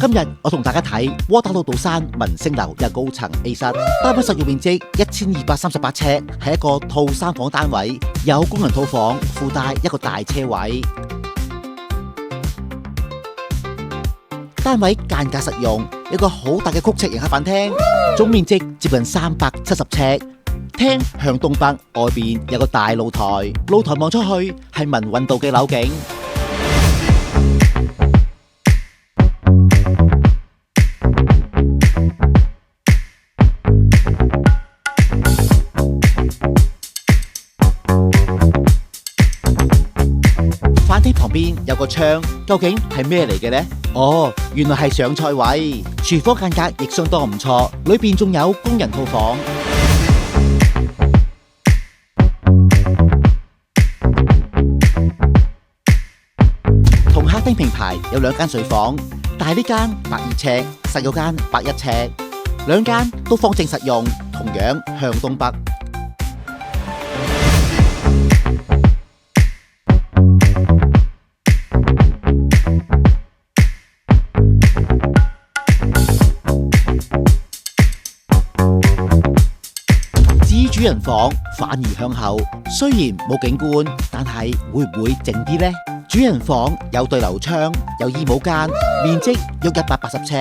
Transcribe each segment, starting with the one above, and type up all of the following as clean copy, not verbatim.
今日我同大家睇窩打老道山民星樓有高層 A 室，單位實用面積1238尺，係一個套3房單位，有工人套房，附帶一個大車位。單位間隔實用，有個好大嘅曲尺型客飯廳，總面積接近370尺。廳向東北，外邊有個大露台，露台望出去係民運道嘅樓景。飯廳旁邊有個窗，究竟係咩嚟嘅呢？哦，原來係上菜位。廚房間隔亦相當唔錯，裏邊仲有工人套房。同客廳平排有2間睡房，大呢間102尺，細嗰間101尺，兩間都方正實用，同樣向東北。至於主人房反而向後，雖然冇景觀，但係會唔會靜啲呢？主人房有對流窗，有衣帽間，面積約180尺。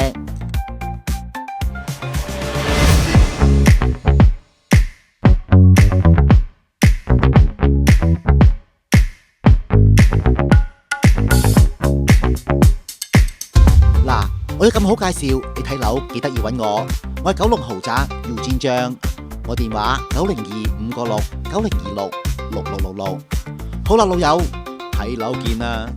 嗱，我有咁好介紹，你睇樓記得要揾我。我係九龍豪宅姚戰將，我電話902-596-9026-6666。好啦，老友，睇樓見啦！